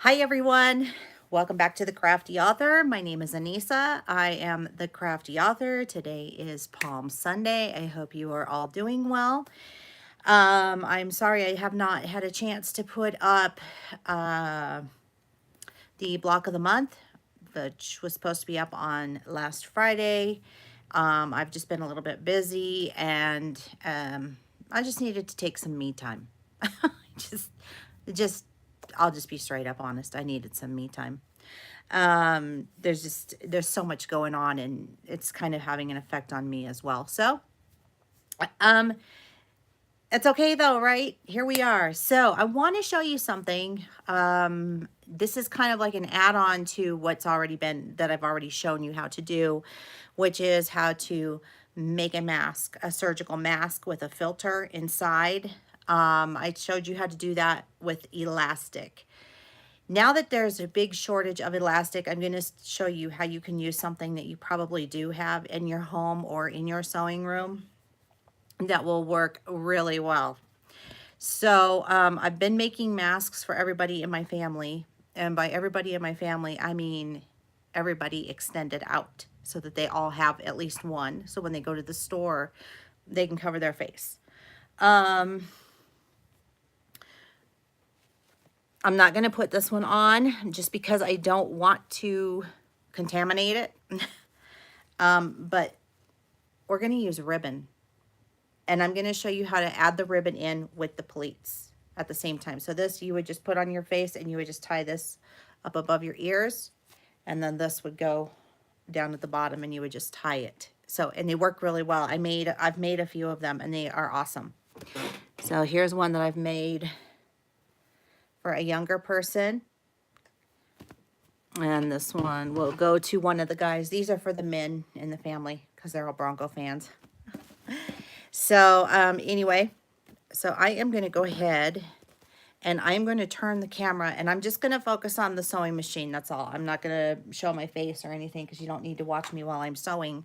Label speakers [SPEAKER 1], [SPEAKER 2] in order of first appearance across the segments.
[SPEAKER 1] Hi everyone, welcome back to the Crafty Author. My name is Anissa. I am the Crafty Author. Today is Palm Sunday. I hope you are all doing well. I'm sorry I have not had a chance to put up the block of the month, which was supposed to be up on last Friday. I've just been a little bit busy and I just needed to take some me time. just just I'll just be straight up honest. I needed some me time. There's so much going on and it's kind of having an effect on me as well. So, um, it's okay though, right? Here we are. So I want to show you something. This is kind of like an add-on to what's already been, that I've already shown you how to do, which is how to make a mask, a surgical mask with a filter inside. I showed you how to do that with elastic. Now that there's a big shortage of elastic, I'm going to show you how you can use something that you probably do have in your home or in your sewing room that will work really well. So I've been making masks for everybody in my family. And by everybody in my family, I mean everybody extended out so that they all have at least one. So when they go to the store, they can cover their face. I'm not going to put this one on just because I don't want to contaminate it. But we're going to use ribbon. And I'm going to show you how to add the ribbon in with the pleats at the same time. So this you would just put on your face and you would just tie this up above your ears. And then this would go down at the bottom and you would just tie it. So, and they work really well. I've made a few of them and they are awesome. So here's one that I've made for a younger person. And this one will go to one of the guys. These are for the men in the family because they're all Bronco fans. So anyway, so I am going to go ahead and I'm going to turn the camera and I'm just going to focus on the sewing machine. That's all. I'm not going to show my face or anything because you don't need to watch me while I'm sewing.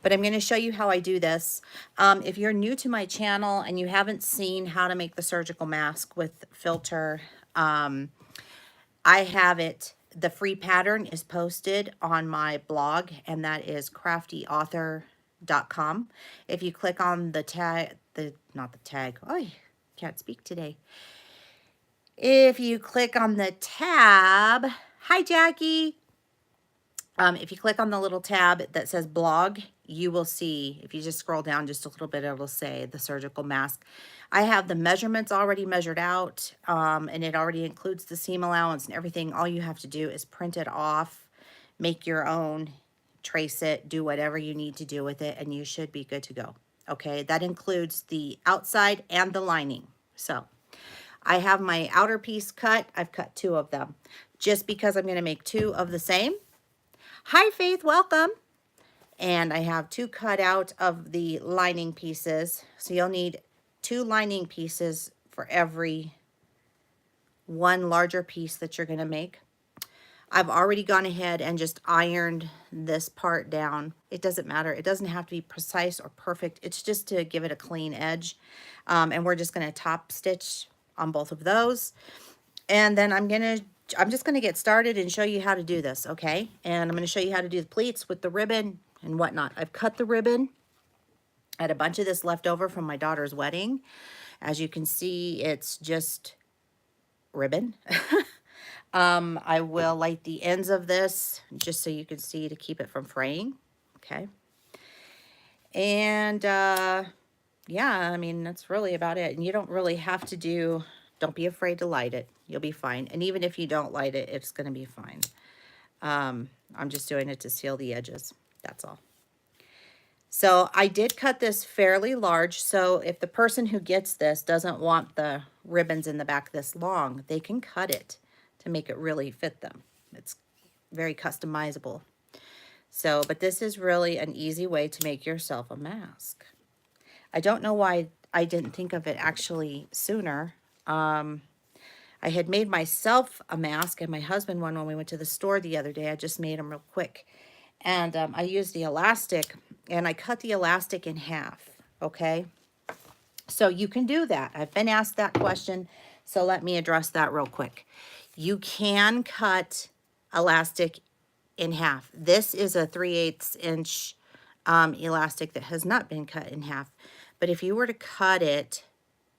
[SPEAKER 1] But I'm going to show you how I do this. If you're new to my channel and you haven't seen how to make the surgical mask with filter, I have it. The free pattern is posted on my blog, and that is craftyauthor.com. If you click on the tag, not the tag, oh, can't speak today. If you click on the tab, hi Jackie. If you click on the little tab that says blog, you will see, if you just scroll down just a little bit, it will say the surgical mask. I have the measurements already measured out, and it already includes the seam allowance and everything. All you have to do is print it off, make your own, trace it, do whatever you need to do with it, and you should be good to go. Okay, that includes the outside and the lining. So I have my outer piece cut. I've cut 2 of them just because I'm going to make 2 of the same. Hi, Faith, welcome. And I have 2 cut out of the lining pieces. So you'll need 2 lining pieces for every 1 larger piece that you're going to make. I've already gone ahead and just ironed this part down. It doesn't matter. It doesn't have to be precise or perfect. It's just to give it a clean edge. And we're just going to top stitch on both of those. And then I'm just going to get started and show you how to do this, okay? And I'm going to show you how to do the pleats with the ribbon and whatnot. I've cut the ribbon. I had a bunch of this left over from my daughter's wedding. As you can see, it's just ribbon. I will light the ends of this just so you can see to keep it from fraying, okay? And yeah, I mean, that's really about it. And you don't really have to don't be afraid to light it. You'll be fine. And even if you don't light it, it's going to be fine. I'm just doing it to seal the edges. That's all. So I did cut this fairly large. So if the person who gets this doesn't want the ribbons in the back this long, they can cut it to make it really fit them. It's very customizable. So, but this is really an easy way to make yourself a mask. I don't know why I didn't think of it actually sooner. I had made myself a mask and my husband one when we went to the store the other day. I just made them real quick. And I used the elastic and I cut the elastic in half, okay? So you can do that. I've been asked that question, so let me address that real quick. you can cut elastic in half. This is a 3/8 inch elastic that has not been cut in half. But if you were to cut it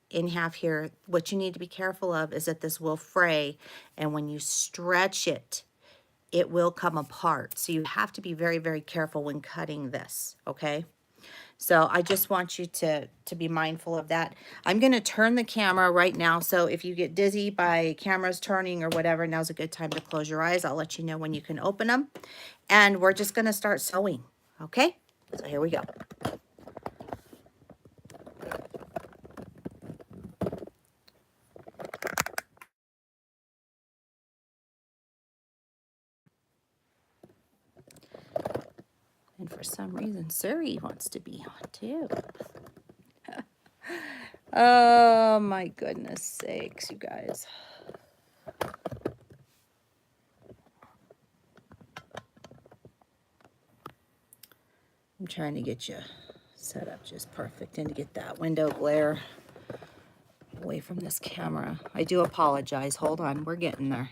[SPEAKER 1] in half here, what you need to be careful of is that this will fray, and when you stretch it, it will come apart. So you have to be very, very careful when cutting this, okay? So I just want you to be mindful of that. I'm going to turn the camera right now. So if you get dizzy by cameras turning or whatever, now's a good time to close your eyes. I'll let you know when you can open them. And we're just going to start sewing, okay? So here we go. And for some reason, Suri wants to be on too. Oh my goodness sakes, you guys. I'm trying to get you set up just perfect and to get that window glare away from this camera. I do apologize. Hold on. We're getting there.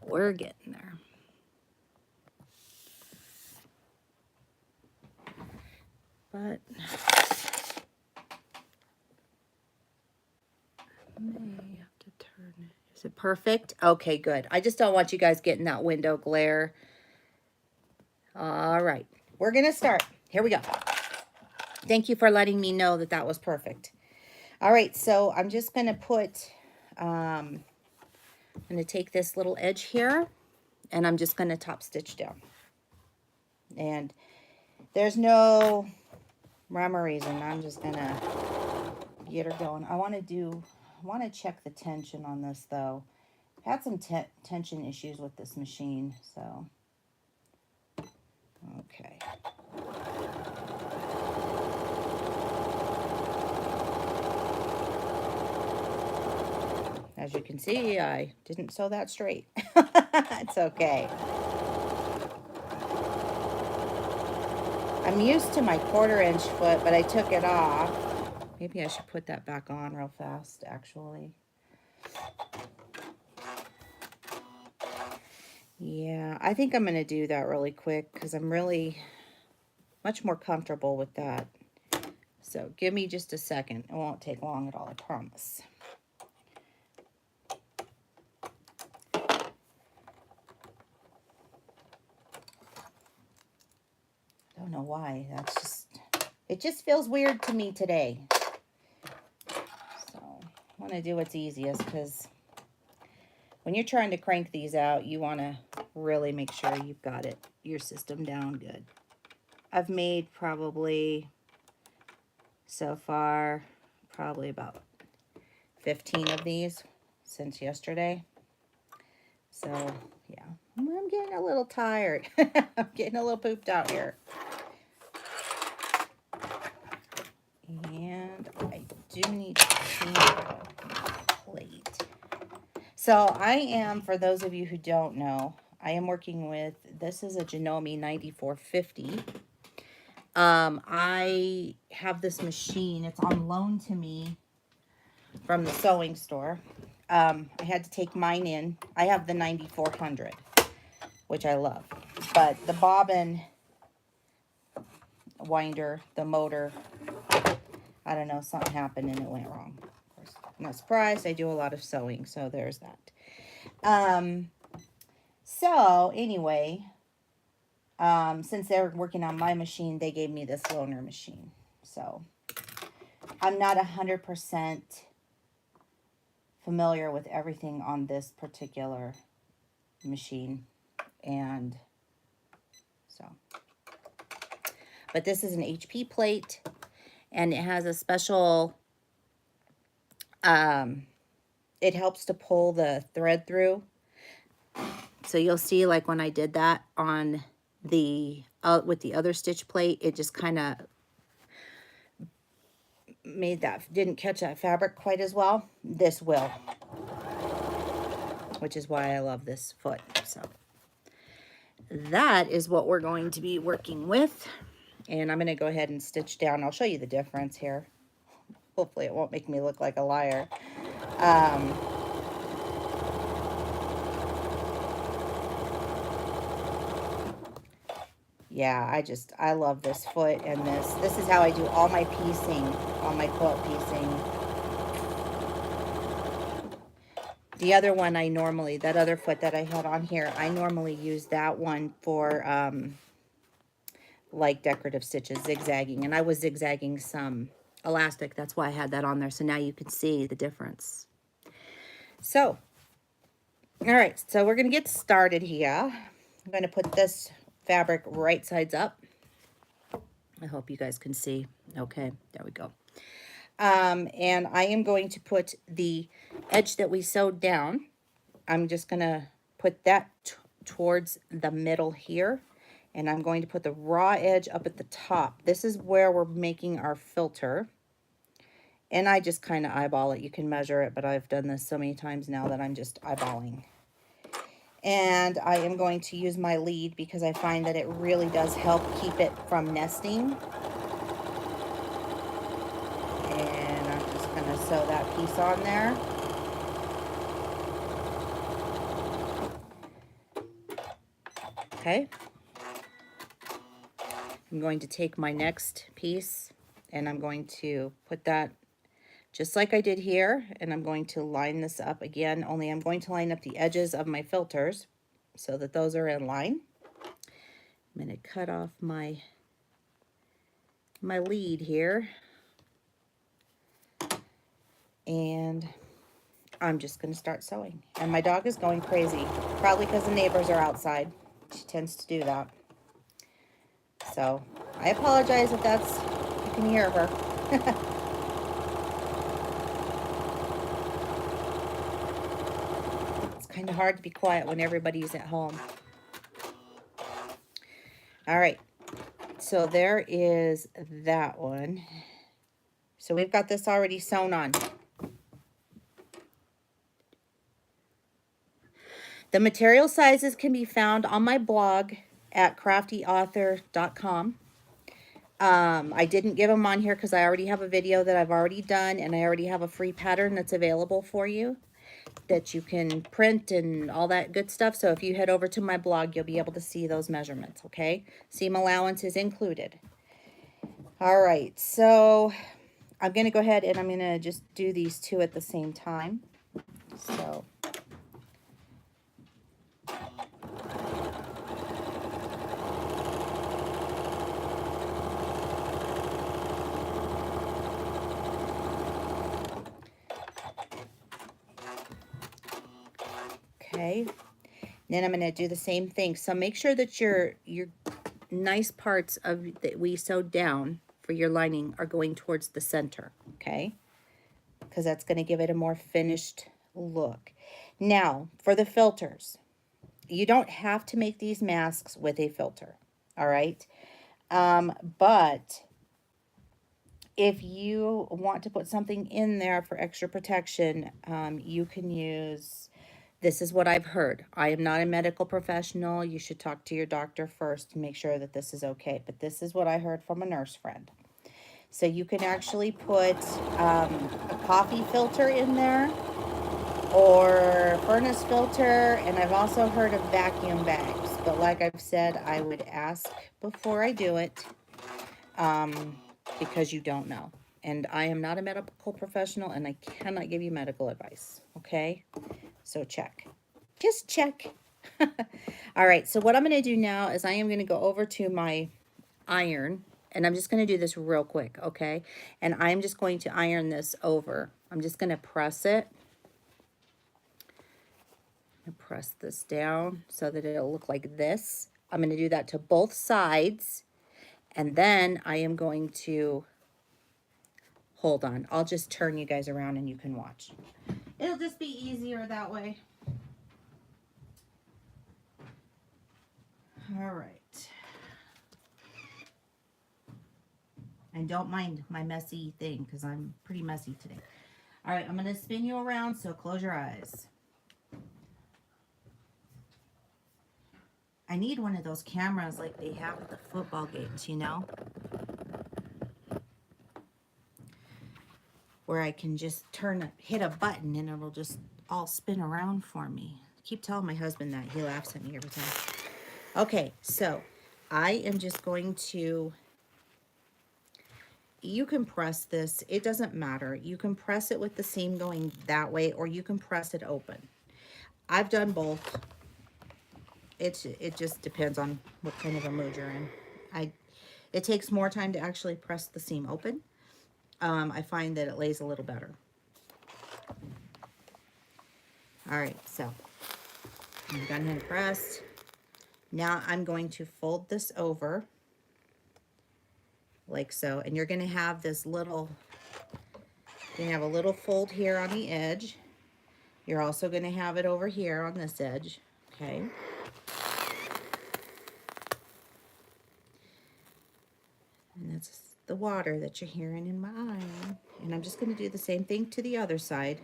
[SPEAKER 1] We're getting there. But I may have to turn it. Is it perfect? Okay, good. I just don't want you guys getting that window glare. All right. We're going to start. Here we go. Thank you for letting me know that that was perfect. All right, so I'm just going to put, I'm going to take this little edge here, and I'm just going to top stitch down. And there's no rhyme or reason. I'm just going to get her going. I want to check the tension on this, though. I've had some tension issues with this machine, so. Okay. As you can see, I didn't sew that straight. It's okay. I'm used to my 1/4 inch foot, but I took it off. Maybe I should put that back on real fast, actually. Yeah, I think I'm going to do that really quick because I'm really much more comfortable with that. So give me just a second. It won't take long at all, I promise. Don't know why. It just feels weird to me today. So I want to do what's easiest because when you're trying to crank these out, you want to really make sure you've got your system down good. I've made probably so far about 15 of these since yesterday. So yeah, I'm getting a little tired. I'm getting a little pooped out here. And I do need to change the plate. So I am, for those of you who don't know, I am working with, this is a Janome 9450. I have this machine. It's on loan to me from the sewing store. I had to take mine in. I have the 9400, which I love. But the bobbin winder, the motor, I don't know, something happened and it went wrong. Of course, I'm not surprised. I do a lot of sewing, so there's that. So anyway, since they're working on my machine, they gave me this loaner machine. So I'm not 100% familiar with everything on this particular machine. And so, but this is an HP plate, and it has a special, it helps to pull the thread through. So you'll see, like when I did that on the, with the other stitch plate, it just kind of made that, didn't catch that fabric quite as well. This will, which is why I love this foot. So that is what we're going to be working with. And I'm going to go ahead and stitch down. I'll show you the difference here. Hopefully it won't make me look like a liar. yeah, I love this foot and this. This is how I do all my piecing, all my quilt piecing. The other one I normally, that other foot that I had on here, I normally use that one for like decorative stitches, zigzagging. And I was zigzagging some elastic. That's why I had that on there. So now you can see the difference. So, all right. So we're going to get started here. I'm going to put this fabric right sides up. I hope you guys can see. Okay, there we go. And I am going to put the edge that we sewed down. I'm just going to put that towards the middle here. And I'm going to put the raw edge up at the top. This is where we're making our filter. And I just kind of eyeball it. You can measure it, but I've done this so many times now that I'm just eyeballing. And I am going to use my lead because I find that it really does help keep it from nesting. And I'm just going to sew that piece on there. Okay. I'm going to take my next piece and I'm going to put that just like I did here, and I'm going to line this up again, only I'm going to line up the edges of my filters so that those are in line. I'm going to cut off my lead here, and I'm just going to start sewing. And my dog is going crazy, probably because the neighbors are outside. She tends to do that. So I apologize if you can hear her. Kind of hard to be quiet when everybody's at home. All right, so there is that one. So we've got this already sewn on. The material sizes can be found on my blog at craftyauthor.com. I didn't give them on here because I already have a video that I've already done, and I already have a free pattern that's available for you that you can print and all that good stuff. So if you head over to my blog, you'll be able to see those measurements, okay? Seam allowance is included. All right, so I'm going to go ahead and I'm going to just do these two at the same time. So okay, then I'm going to do the same thing. So make sure that your nice parts of that we sewed down for your lining are going towards the center, okay? Because that's going to give it a more finished look. Now, for the filters, you don't have to make these masks with a filter, all right? But if you want to put something in there for extra protection, you can use, this is what I've heard. I am not a medical professional. You should talk to your doctor first to make sure that this is okay. But this is what I heard from a nurse friend. So you can actually put a coffee filter in there or furnace filter. And I've also heard of vacuum bags. But like I've said, I would ask before I do it. Because you don't know. And I am not a medical professional and I cannot give you medical advice. Okay? So check. Just check. All right. So what I'm going to do now is I am going to go over to my iron. And I'm just going to do this real quick. Okay? And I'm just going to iron this over. I'm just going to press it. Press this down so that it'll look like this. I'm going to do that to both sides. And then I am going to, hold on, I'll just turn you guys around and you can watch. It'll just be easier that way. All right. And don't mind my messy thing because I'm pretty messy today. All right, I'm going to spin you around, so close your eyes. I need one of those cameras like they have at the football games, you know? Where I can just hit a button and it'll just all spin around for me. I keep telling my husband that. He laughs at me every time. Okay, so I am just going to, you can press this, it doesn't matter. You can press it with the seam going that way, or you can press it open. I've done both. It just depends on what kind of a mood you're in. It takes more time to actually press the seam open. I find that it lays a little better. All right, so I'm done hand pressed. Now I'm going to fold this over like so, and you're going to have this little, you're going to have a little fold here on the edge. You're also going to have it over here on this edge, okay? And that's the water that you're hearing in my eye. And I'm just going to do the same thing to the other side.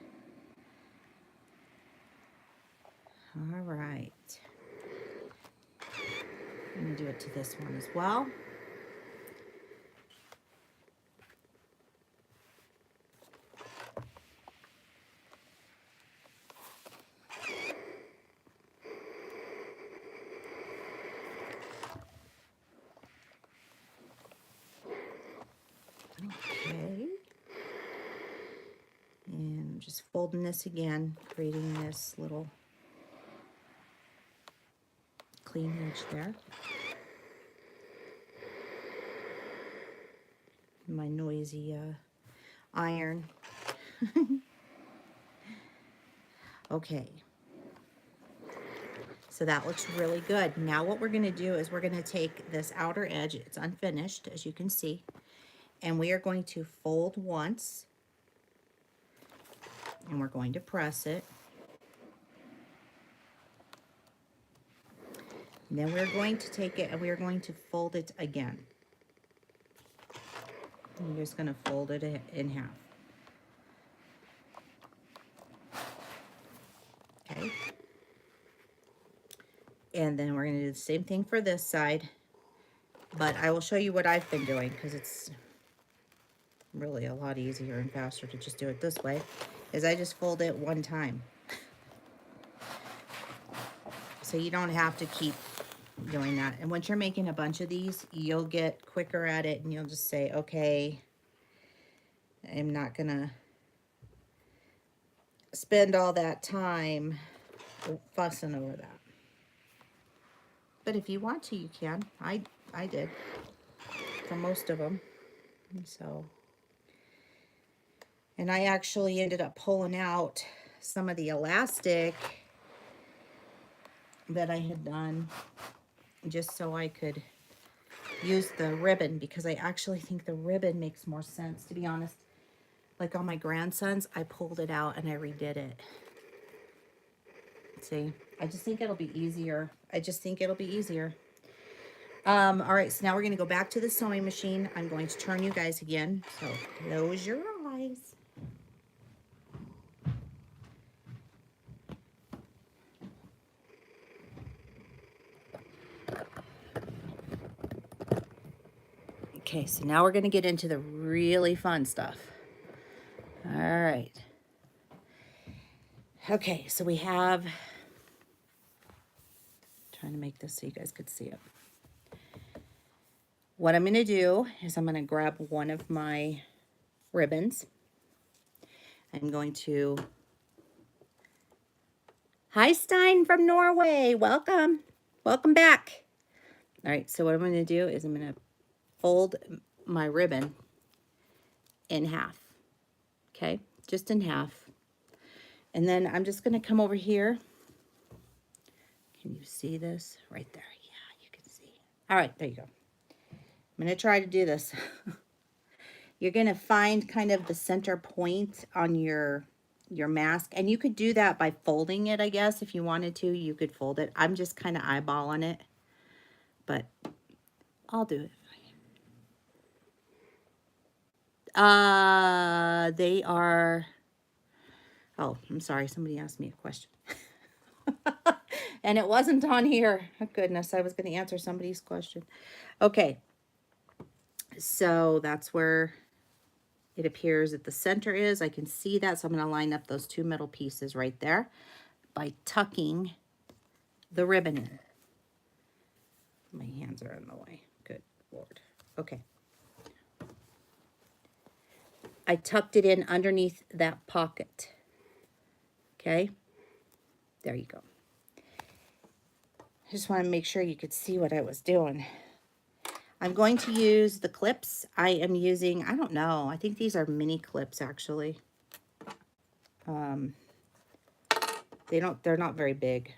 [SPEAKER 1] All right. I'm going to do it to this one as well. Okay. And I'm just folding this again, creating this little clean edge there. My noisy iron. Okay. So that looks really good. Now what we're going to do is we're going to take this outer edge, it's unfinished as you can see, and we are going to fold once, and we're going to press it. And then we're going to take it and we're going to fold it again. I'm just going to fold it in half. Okay. And then we're going to do the same thing for this side, but I will show you what I've been doing because it's really a lot easier and faster to just do it this way, is I just fold it one time. So you don't have to keep doing that. And once you're making a bunch of these, you'll get quicker at it and you'll just say, okay, I'm not gonna spend all that time fussing over that. But if you want to, you can. I did for most of them. And I actually ended up pulling out some of the elastic that I had done just so I could use the ribbon, because I actually think the ribbon makes more sense, to be honest. Like on my grandsons, I pulled it out and I redid it. See, I just think it'll be easier. I just think it'll be easier. All right, so now we're going to go back to the sewing machine. I'm going to turn you guys again, so close your eyes. Okay, so now we're going to get into the really fun stuff. All right. Okay, so we have, trying to make this so you guys could see it. What I'm going to do is I'm going to grab one of my ribbons. I'm going to, hi Stein from Norway, welcome. Welcome back. All right, so what I'm going to do is I'm going to fold my ribbon in half, okay, just in half. And then I'm just going to come over here. Can you see this? Right there. Yeah, you can see. All right, there you go. I'm going to try to do this. You're going to find kind of the center point on your mask. And you could do that by folding it, I guess. If you wanted to, you could fold it. I'm just kind of eyeballing it. But I'll do it. They are, oh, I'm sorry, somebody asked me a question. And it wasn't on here. Oh, goodness, I was going to answer somebody's question. Okay, so that's where it appears that the center is. I can see that, so I'm going to line up those two middle pieces right there by tucking the ribbon in. My hands are in the way. Good Lord. Okay. I tucked it in underneath that pocket. Okay. There you go. I just want to make sure you could see what I was doing. I'm going to use the clips. I am using, I don't know, I think these are mini clips actually. They're not very big.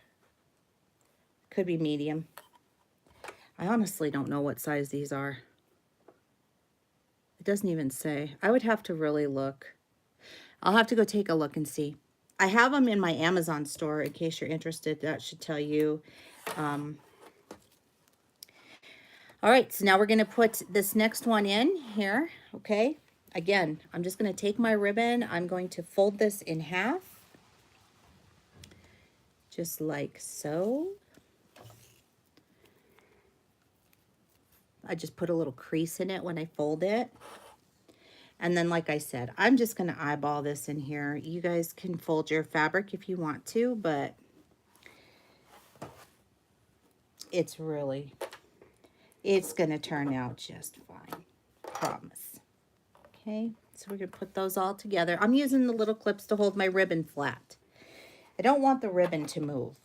[SPEAKER 1] Could be medium. I honestly don't know what size these are. It doesn't even say. I would have to really look. I'll have to go take a look and see. I have them in my Amazon store in case you're interested. That should tell you. All right, so now we're going to put this next one in here, okay? Again, I'm just going to take my ribbon. I'm going to fold this in half, just like so. I just put a little crease in it when I fold it. And then, like I said, I'm just going to eyeball this in here. You guys can fold your fabric if you want to, but it's going to turn out just fine. Promise. Okay, so we're going to put those all together. I'm using the little clips to hold my ribbon flat. I don't want the ribbon to move.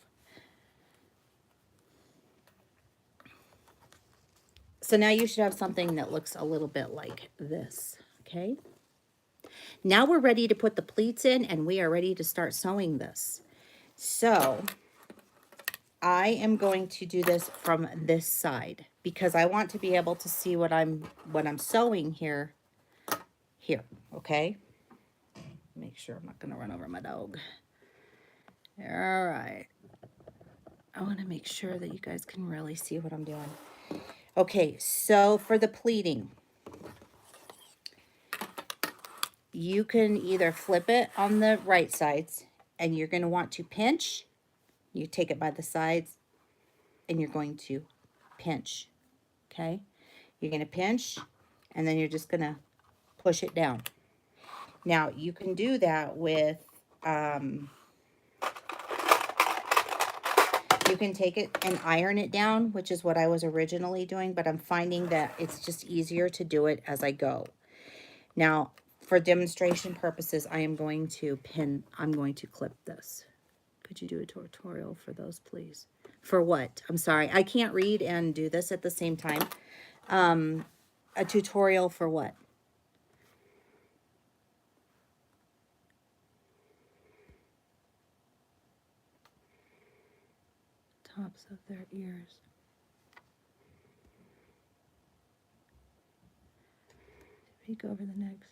[SPEAKER 1] So now you should have something that looks a little bit like this, okay? Now we're ready to put the pleats in, and we are ready to start sewing this. So I am going to do this from this side because I want to be able to see what I'm sewing here, okay? Make sure I'm not going to run over my dog. All right. I want to make sure that you guys can really see what I'm doing. Okay, so for the pleating, you can either flip it on the right sides, and you're going to want to pinch. You take it by the sides, and you're going to pinch, okay? You're going to pinch, and then you're just going to push it down. Now, you can do that with, you can take it and iron it down, which is what I was originally doing, but I'm finding that it's just easier to do it as I go. Now, for demonstration purposes, I'm going to clip this. Could you do a tutorial for those, please? For what? I'm sorry. I can't read and do this at the same time. A tutorial for what? Tops of their ears. Peek over the necks.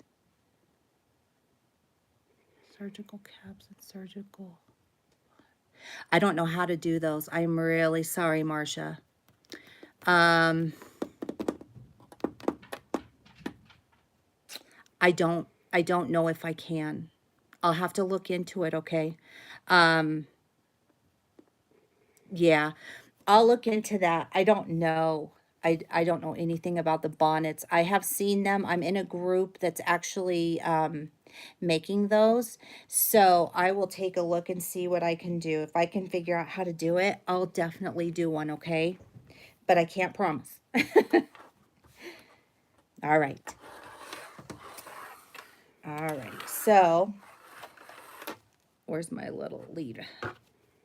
[SPEAKER 1] Surgical caps and surgical. I don't know how to do those. I'm really sorry, Marcia. I don't know if I can. I'll have to look into it, okay? Yeah, I'll look into that. I don't know. I don't know anything about the bonnets. I have seen them. I'm in a group that's actually making those. So I will take a look and see what I can do. If I can figure out how to do it, I'll definitely do one, okay? But I can't promise. All right. All right. So where's my little lead?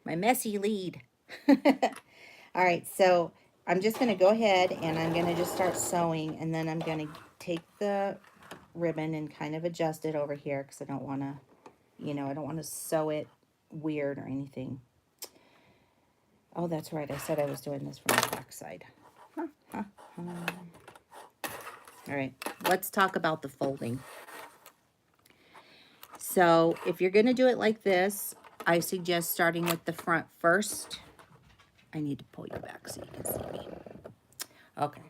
[SPEAKER 1] My messy lead. All right, so I'm just going to go ahead and I'm going to just start sewing, and then I'm going to take the ribbon and kind of adjust it over here because I don't want to, I don't want to sew it weird or anything. Oh, that's right. I said I was doing this from the back side. All right, let's talk about the folding. So if you're going to do it like this, I suggest starting with the front first. I need to pull you back so you can see me. Okay,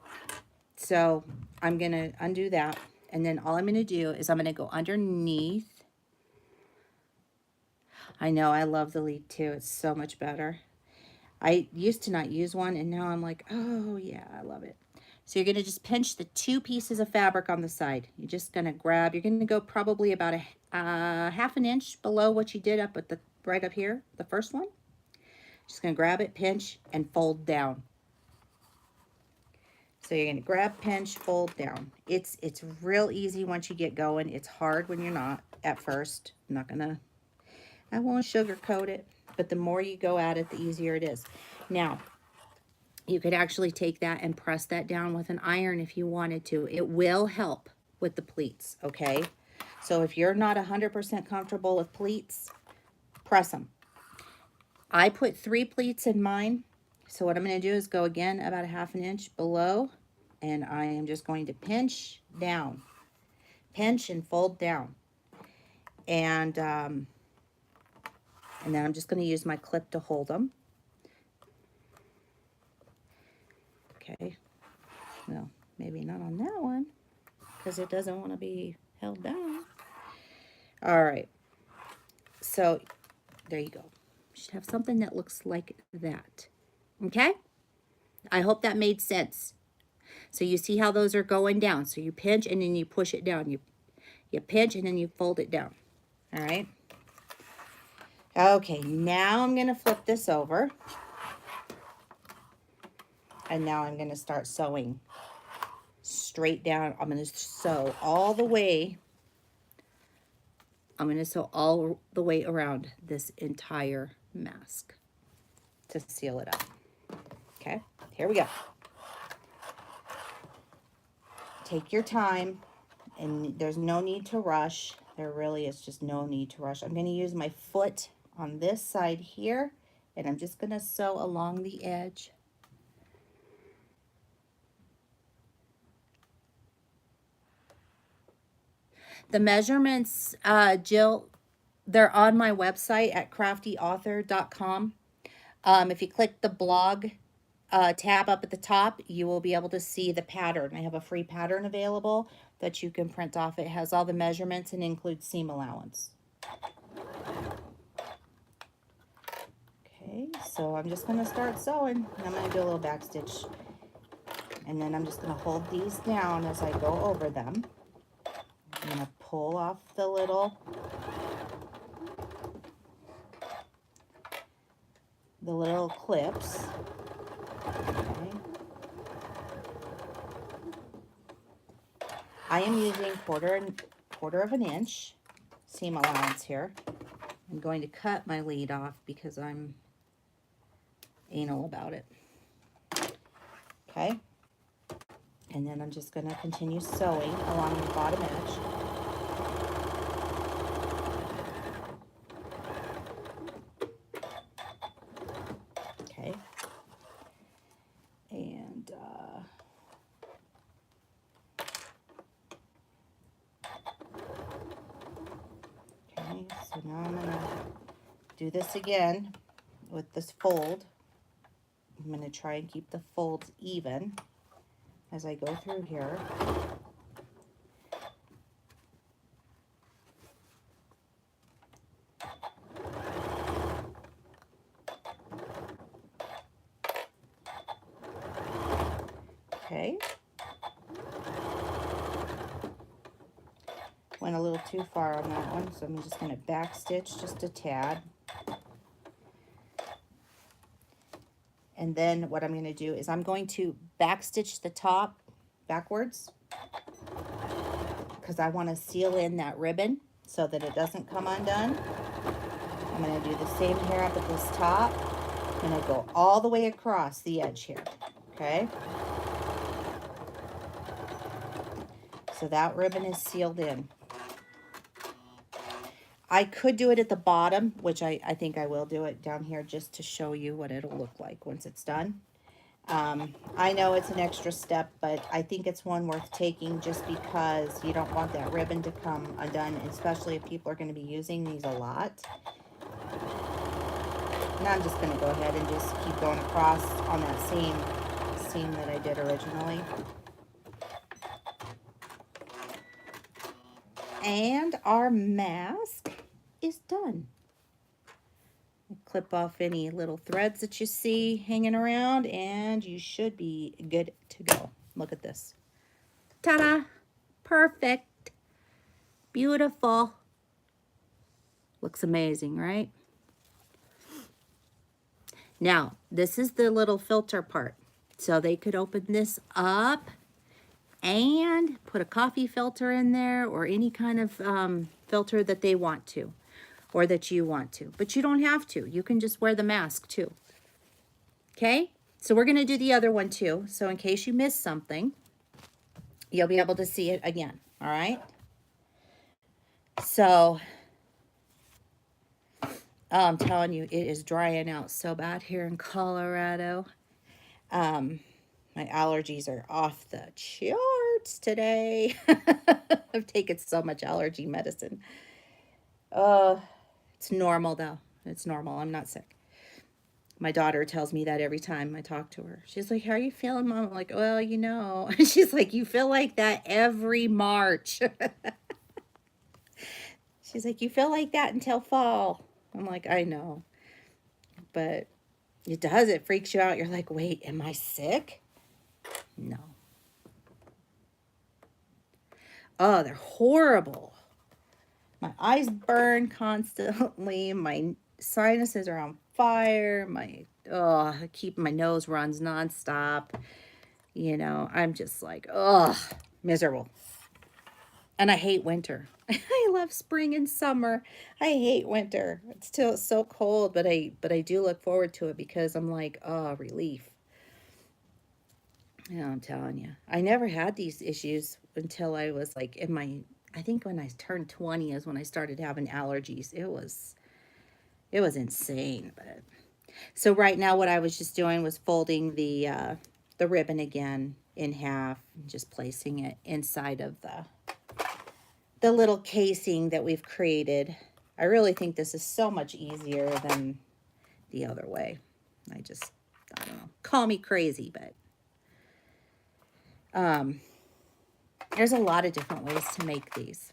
[SPEAKER 1] so I'm going to undo that, and then all I'm going to do is I'm going to go underneath. I know, I love the lead too. It's so much better. I used to not use one, and now I'm like, oh yeah, I love it. So you're going to just pinch the two pieces of fabric on the side. You're just going to grab, you're going to go probably about a half an inch below what you did up at the, right up here, the first one. Just going to grab it, pinch, and fold down. So you're going to grab, pinch, fold down. It's real easy once you get going. It's hard when you're not at first. I won't sugarcoat it, but the more you go at it, the easier it is. Now, you could actually take that and press that down with an iron if you wanted to. It will help with the pleats, okay? So if you're not 100% comfortable with pleats, press them. I put 3 pleats in mine. So what I'm going to do is go again about a 1/2 inch below, and I am just going to pinch down. Pinch and fold down. And then I'm just going to use my clip to hold them. Okay. Well, maybe not on that one, because it doesn't want to be held down. All right. So there you go. You should have something that looks like that. Okay? I hope that made sense. So you see how those are going down. So you pinch and then you push it down. You pinch and then you fold it down. All right? Okay, now I'm going to flip this over. And now I'm going to start sewing straight down. I'm going to sew all the way. I'm going to sew all the way around this entire mask to seal it up. Okay, here we go. Take your time, and there's no need to rush. There really is just no need to rush. I'm going to use my foot on this side here, and I'm just going to sew along the edge. The measurements, Jill, they're on my website at craftyauthor.com. If you click the blog tab up at the top, you will be able to see the pattern. I have a free pattern available that you can print off. It has all the measurements and includes seam allowance. Okay, so I'm just going to start sewing. I'm going to do a little back stitch. And then I'm just going to hold these down as I go over them. I'm going to pull off the little clips. Okay. I am using quarter of an inch seam allowance here. I'm going to cut my lead off because I'm anal about it. Okay. And then I'm just going to continue sewing along the bottom edge. Okay. And okay, so now I'm going to do this again with this fold. I'm going to try and keep the folds even as I go through here. Okay. Went a little too far on that one, so I'm just going to back stitch just a tad. And then what I'm going to do is I'm going to back stitch the top backwards because I want to seal in that ribbon so that it doesn't come undone. I'm going to do the same here up at this top. I'm going to go all the way across the edge here. Okay. So that ribbon is sealed in. I could do it at the bottom, which I think I will do it down here just to show you what it'll look like once it's done. I know it's an extra step, but I think it's one worth taking just because you don't want that ribbon to come undone, especially if people are going to be using these a lot. And I'm just going to go ahead and just keep going across on that same seam that I did originally. And our mask is done. Clip off any little threads that you see hanging around, and you should be good to go. Look at this. Ta-da! Perfect. Beautiful. Looks amazing, right? Now, this is the little filter part. So they could open this up and put a coffee filter in there or any kind of filter that they want to or that you want to. But you don't have to. You can just wear the mask too. Okay? So we're going to do the other one too. So in case you missed something, you'll be able to see it again. All right? So, I'm telling you, it is drying out so bad here in Colorado. My allergies are off the charts today. I've taken so much allergy medicine. It's normal though. It's normal. I'm not sick. My daughter tells me that every time I talk to her. She's like, how are you feeling, Mom? I'm like, well, you know. She's like, you feel like that every March. She's like, you feel like that until fall. I'm like, I know. But it does. It freaks you out. You're like, wait, am I sick? No. Oh, they're horrible. My eyes burn constantly. My sinuses are on fire. I keep my nose runs nonstop. You know, I'm just like, miserable. And I hate winter. I love spring and summer. I hate winter. It's still so cold, but I do look forward to it because I'm like, oh, relief. Yeah, I'm telling you. I never had these issues until I was like in my, I think when I turned 20 is when I started having allergies. It was insane. But so right now what I was just doing was folding the ribbon again in half, and just placing it inside of the little casing that we've created. I really think this is so much easier than the other way. I don't know. Call me crazy, but there's a lot of different ways to make these.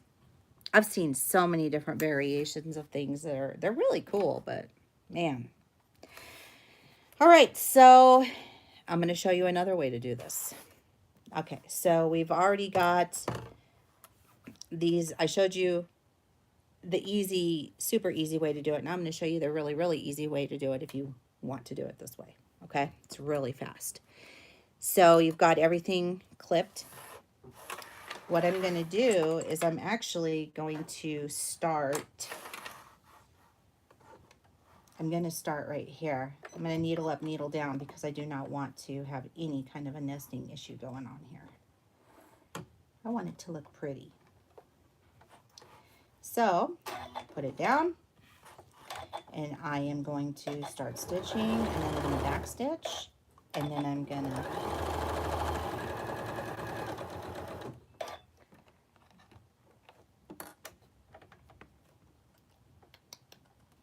[SPEAKER 1] I've seen so many different variations of things that they're really cool, but man. All right, so I'm going to show you another way to do this. Okay, so we've already got these. I showed you the super easy way to do it. Now I'm going to show you the really, really easy way to do it if you want to do it this way. Okay, it's really fast. So you've got everything clipped. What I'm going to do is I'm actually going to start right here. I'm going to needle up, needle down because I do not want to have any kind of a nesting issue going on here. I want it to look pretty. So put it down and I am going to start stitching and then I'm going to back stitch and then I'm going to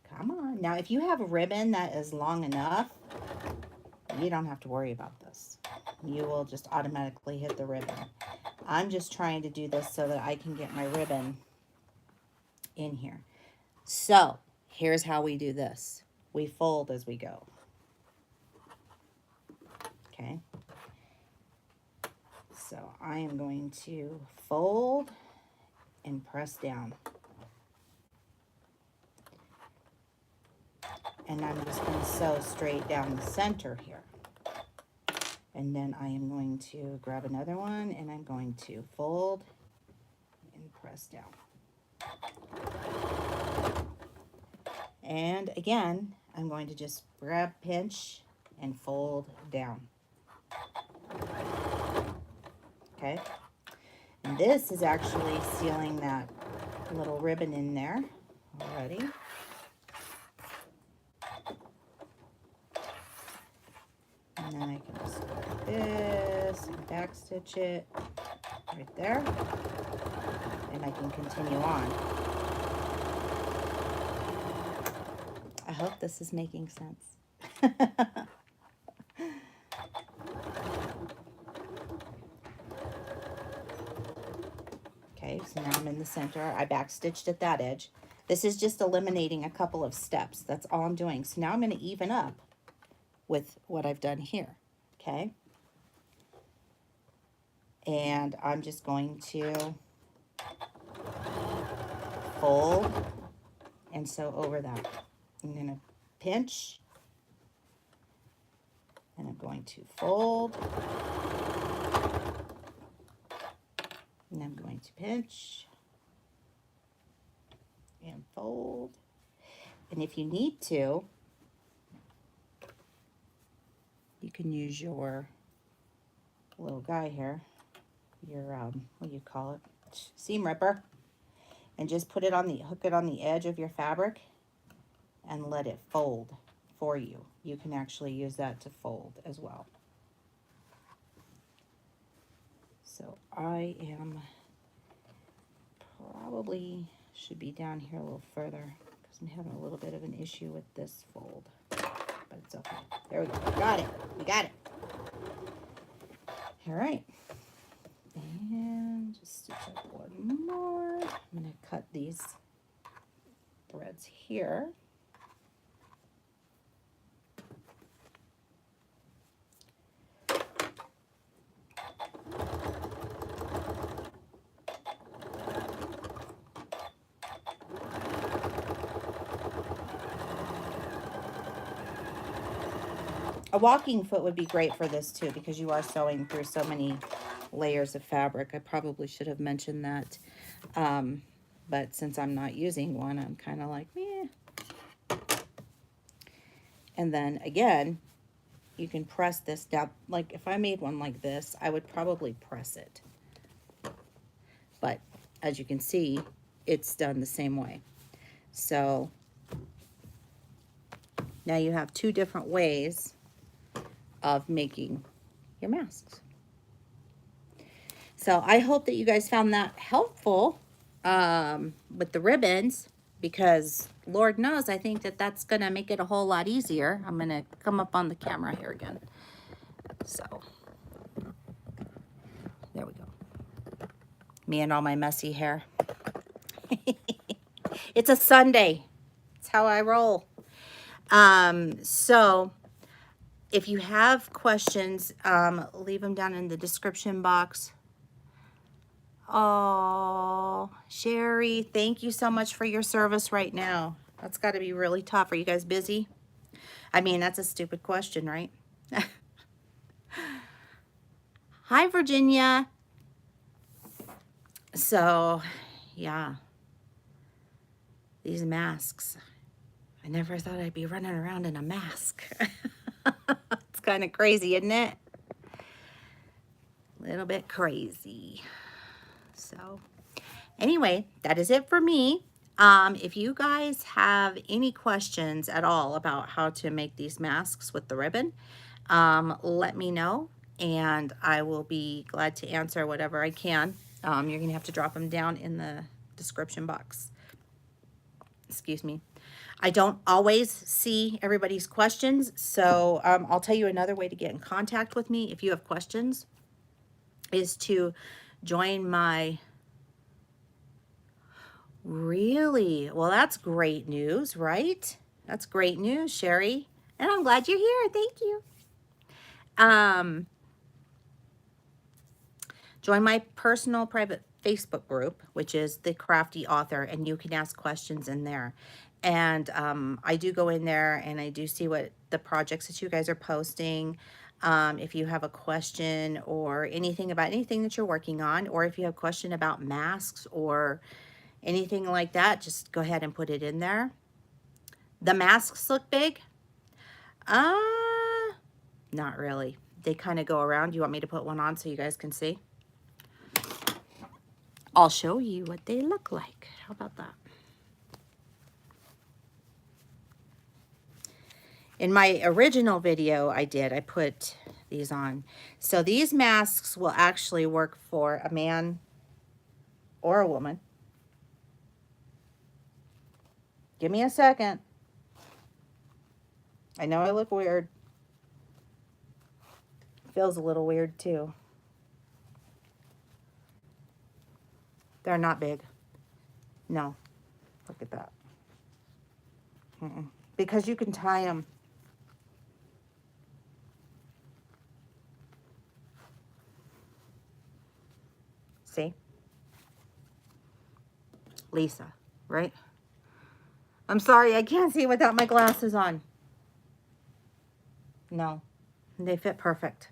[SPEAKER 1] come on. Now, if you have a ribbon that is long enough, you don't have to worry about this. You will just automatically hit the ribbon. I'm just trying to do this so that I can get my ribbon in here. So, here's how we do this. We fold as we go. Okay. So, I am going to fold and press down. And I'm just going to sew straight down the center here. And then I am going to grab another one and I'm going to fold and press down. And again, I'm going to just grab, pinch, and fold down. Okay? And this is actually sealing that little ribbon in there already. And then I can just go like this and back stitch it right there. And I can continue on. I hope this is making sense. Okay, so now I'm in the center. I back stitched at that edge. This is just eliminating a couple of steps. That's all I'm doing. So now I'm going to even up with what I've done here. Okay. And I'm just going to fold and sew over that. I'm going to pinch And I'm going to fold. And I'm going to pinch and fold. And if you need to, you can use your little guy here, your, what do you call it? Seam ripper. And just put it on the, hook it on the edge of your fabric and let it fold for you. You can actually use that to fold as well. So I am probably should be down here a little further because I'm having a little bit of an issue with this fold, but it's okay. There we go. Got it. We got it. All right. And just stitch up one more. I'm going to cut these threads here. A walking foot would be great for this too, because you are sewing through so many layers of fabric. I probably should have mentioned that. But since I'm not using one, I'm kind of like, meh. And then again, you can press this down. Like if I made one like this, I would probably press it. But as you can see, it's done the same way. So now you have two different ways of making your masks. So I hope that you guys found that helpful with the ribbons, because Lord knows I think that that's going to make it a whole lot easier. I'm going to come up on the camera here again. So there we go. Me and all my messy hair. It's a Sunday. It's how I roll. So if you have questions, leave them down in the description box. Oh, Sherry, thank you so much for your service right now. That's got to be really tough. Are you guys busy? I mean, that's a stupid question, right? Hi, Virginia. So, yeah. These masks. I never thought I'd be running around in a mask. It's kind of crazy, isn't it? A little bit crazy. So, anyway, that is it for me. If you guys have any questions at all about how to make these masks with the ribbon, let me know, and I will be glad to answer whatever I can. You're going to have to drop them down in the description box. Excuse me. I don't always see everybody's questions, so I'll tell you another way to get in contact with me if you have questions is to join my... Really? Well, that's great news, right? That's great news, Sherry. And I'm glad you're here. Thank you. Join my personal private Facebook group, which is the Crafty Author, and you can ask questions in there. And I do go in there and I do see what the projects that you guys are posting. If you have a question or anything about anything that you're working on, or if you have a question about masks or anything like that, just go ahead and put it in there. The masks look big? Not really. They kind of go around. You want me to put one on so you guys can see? I'll show you what they look like. How about that? In my original video I put these on. So these masks will actually work for a man or a woman. Give me a second. I know I look weird. Feels a little weird too. They're not big. No. Look at that. Because you can tie them. See? Lisa, right? I'm sorry, I can't see without my glasses on. No, They fit perfect.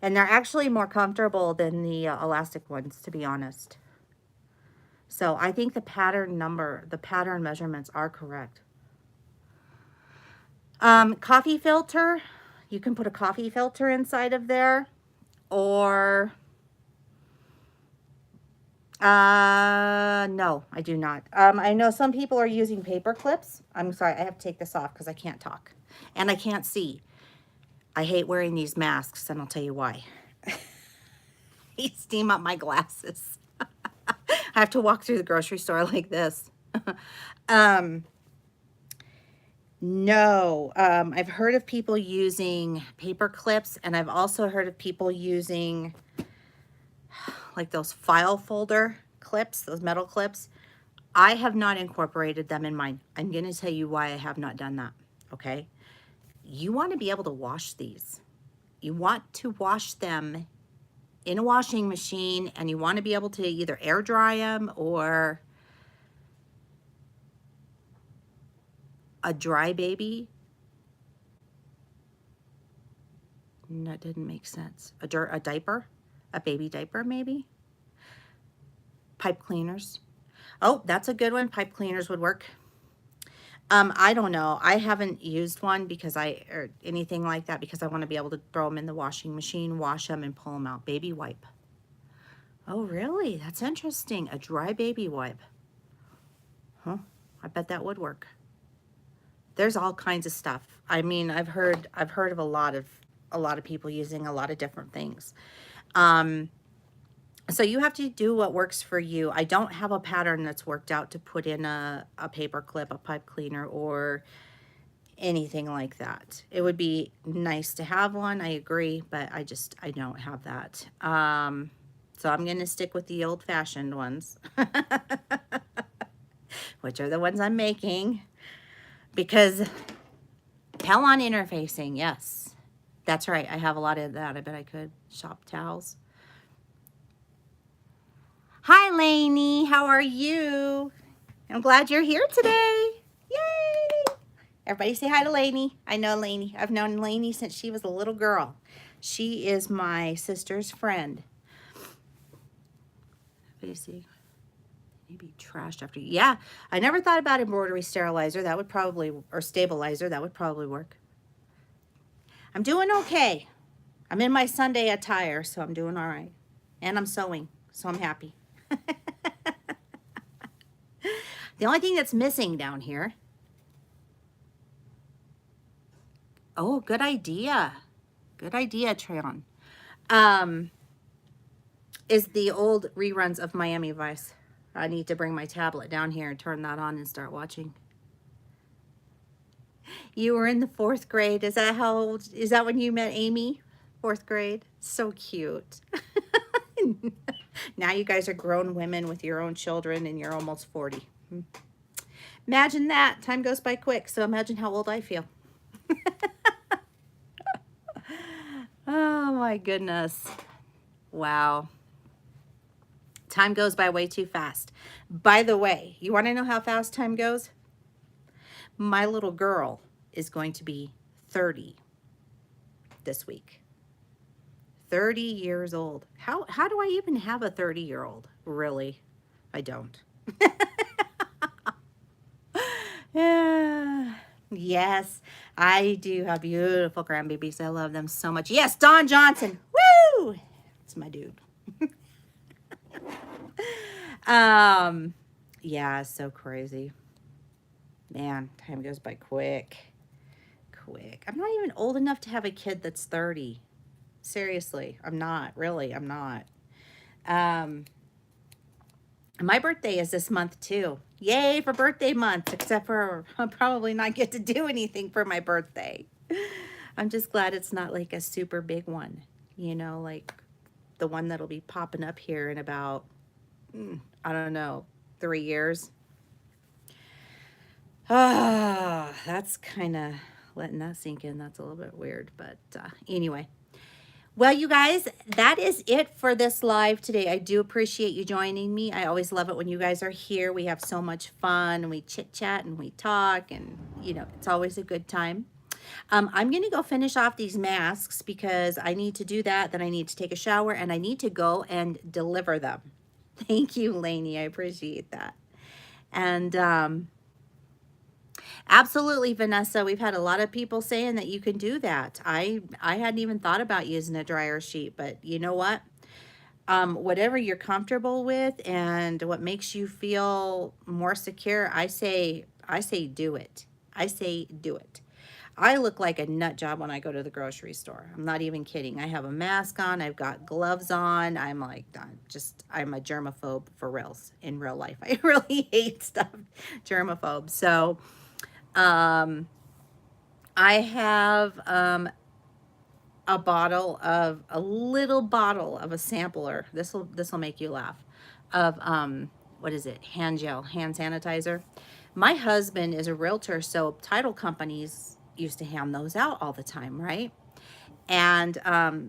[SPEAKER 1] And they're actually more comfortable than the elastic ones, to be honest. So I think the pattern measurements are correct. Coffee filter, you can put a coffee filter inside of there, or no, I do not. I know some people are using paper clips. I'm sorry, I have to take this off because I can't talk and I can't see. I hate wearing these masks, and I'll tell you why. They steam up my glasses. I have to walk through the grocery store like this. No, I've heard of people using paper clips, and I've also heard of people using like those file folder clips, those metal clips. I have not incorporated them in mine. I'm going to tell you why I have not done that, okay? You want to be able to wash these. You want to wash them in a washing machine, and you want to be able to either air dry them or a dry baby. That didn't make sense. A diaper, a baby diaper maybe. Pipe cleaners. Oh, that's a good one. Pipe cleaners would work. I don't know. I haven't used one or anything like that because I want to be able to throw them in the washing machine, wash them, and pull them out. Baby wipe. Oh, really? That's interesting. A dry baby wipe. Huh? I bet that would work. There's all kinds of stuff. I mean, I've heard of a lot of people using a lot of different things. So you have to do what works for you. I don't have a pattern that's worked out to put in a paper clip, a pipe cleaner, or anything like that. It would be nice to have one, I agree, but I don't have that. So I'm going to stick with the old-fashioned ones, which are the ones I'm making, because towel on interfacing, yes. That's right, I have a lot of that. I bet I could. Shop towels. Hi, Lainey. How are you? I'm glad you're here today. Yay! Everybody say hi to Lainey. I know Lainey. I've known Lainey since she was a little girl. She is my sister's friend. Basically, maybe trashed after. Yeah, I never thought about embroidery sterilizer. That would probably, or stabilizer. That would probably work. I'm doing okay. I'm in my Sunday attire, so I'm doing all right. And I'm sewing, so I'm happy. The only thing that's missing down here. Oh, good idea. Good idea, Treon. Is the old reruns of Miami Vice. I need to bring my tablet down here and turn that on and start watching. You were in the 4th grade. Is that how old? Is that when you met Amy? 4th grade? So cute. Now you guys are grown women with your own children and you're almost 40. Imagine that. Time goes by quick, so imagine how old I feel. Oh my goodness. Wow. Time goes by way too fast. By the way, you want to know how fast time goes? My little girl is going to be 30 this week. 30 years old. How do I even have a 30-year-old? Really? I don't. Yeah. Yes, I do have beautiful grandbabies. I love them so much. Yes, Don Johnson. Woo! It's my dude. Yeah, so crazy. Man, time goes by quick. I'm not even old enough to have a kid that's 30. Seriously, I'm not. Really, I'm not. My birthday is this month too. Yay for birthday month, except for I'll probably not get to do anything for my birthday. I'm just glad it's not like a super big one, you know, like the one that'll be popping up here in about, I don't know, 3 years. That's kind of letting that sink in. That's a little bit weird, but anyway. Well, you guys, that is it for this live today. I do appreciate you joining me. I always love it when you guys are here. We have so much fun, and we chit-chat, and we talk, and, you know, it's always a good time. I'm going to go finish off these masks because I need to do that. Then I need to take a shower and I need to go and deliver them. Thank you, Lainey. I appreciate that. And absolutely, Vanessa. We've had a lot of people saying that you can do that. I hadn't even thought about using a dryer sheet, but you know what? Whatever you're comfortable with and what makes you feel more secure, I say do it. I say do it. I look like a nut job when I go to the grocery store. I'm not even kidding. I have a mask on. I've got gloves on. I'm like, I'm a germaphobe for reals in real life. I really hate stuff, germaphobe. So, I have a little bottle of a sampler. This will make you laugh. Of what is it? Hand gel, hand sanitizer. My husband is a realtor, so title companies used to hand those out all the time, right? And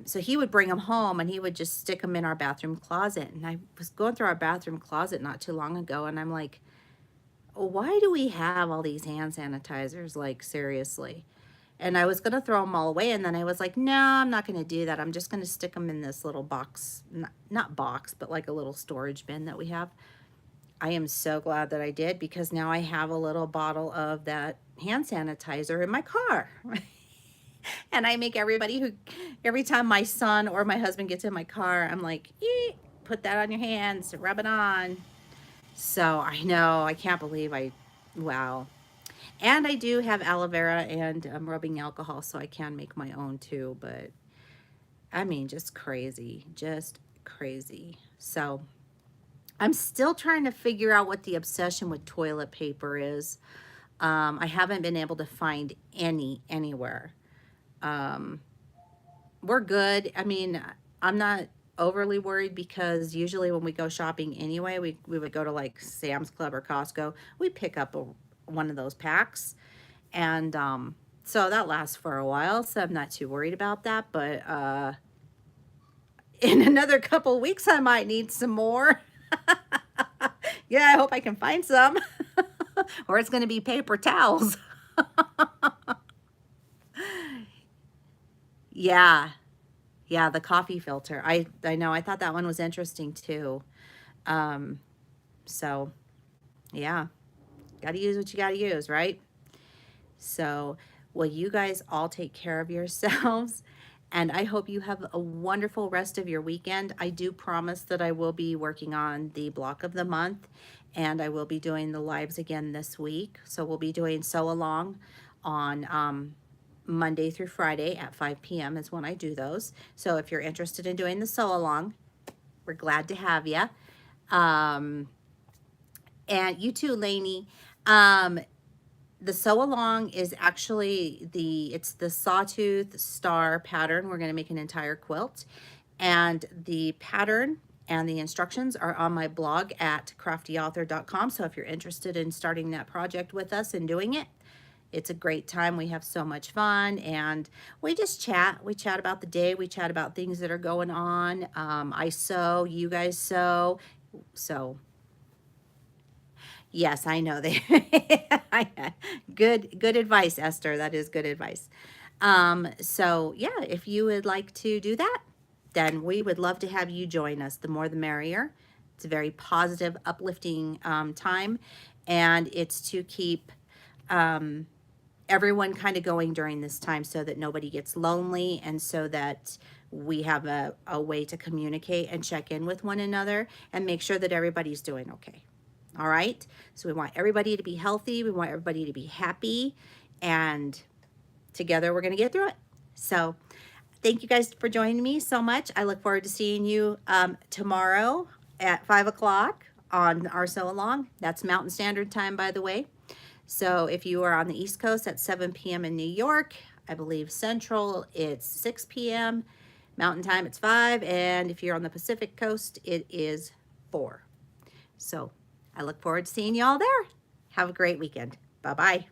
[SPEAKER 1] so he would bring them home and he would just stick them in our bathroom closet. And I was going through our bathroom closet not too long ago, and I'm like, why do we have all these hand sanitizers? Like, seriously. And I was going to throw them all away. And then I was like, no, I'm not going to do that. I'm just going to stick them in this little box, not box, but like a little storage bin that we have. I am so glad that I did, because now I have a little bottle of that hand sanitizer in my car. And I make every time my son or my husband gets in my car, I'm like, put that on your hands, rub it on. So I know, I can't believe wow. And I do have aloe vera and rubbing alcohol, so I can make my own too. But I mean, just crazy, just crazy. So I'm still trying to figure out what the obsession with toilet paper is. I haven't been able to find anywhere. We're good. I mean, I'm not overly worried, because usually when we go shopping anyway, we would go to like Sam's Club or Costco. We pick up one of those packs, and so that lasts for a while, so I'm not too worried about that. But in another couple weeks I might need some more. Yeah, I hope I can find some. Or it's going to be paper towels. Yeah. Yeah, the coffee filter. I know. I thought that one was interesting too. So yeah, got to use what you got to use, right? So, well, you guys all take care of yourselves, and I hope you have a wonderful rest of your weekend. I do promise that I will be working on the block of the month, and I will be doing the lives again this week. So we'll be doing Sew Along on Monday through Friday at 5 p.m. is when I do those. So if you're interested in doing the Sew Along, we're glad to have you. And you too, Lainey. The Sew Along is actually it's the sawtooth star pattern. We're going to make an entire quilt, and the pattern and the instructions are on my blog at craftyauthor.com. So if you're interested in starting that project with us and doing it, it's a great time. We have so much fun, and we just chat. We chat about the day. We chat about things that are going on. I sew, you guys sew. So yes, I know they good advice, Esther. That is good advice. So yeah, if you would like to do that, then we would love to have you join us. The more the merrier. It's a very positive, uplifting time, and it's to keep everyone kind of going during this time, so that nobody gets lonely, and so that we have a way to communicate and check in with one another and make sure that everybody's doing okay. All right. So we want everybody to be healthy. We want everybody to be happy, and together we're going to get through it. So thank you guys for joining me so much. I look forward to seeing you tomorrow at 5 o'clock on our Sew Along. That's Mountain Standard Time, by the way. So if you are on the East Coast, at 7 p.m. in New York, I believe Central, it's 6 p.m. Mountain Time, it's 5. And if you're on the Pacific Coast, it is 4. So I look forward to seeing you all there. Have a great weekend. Bye-bye.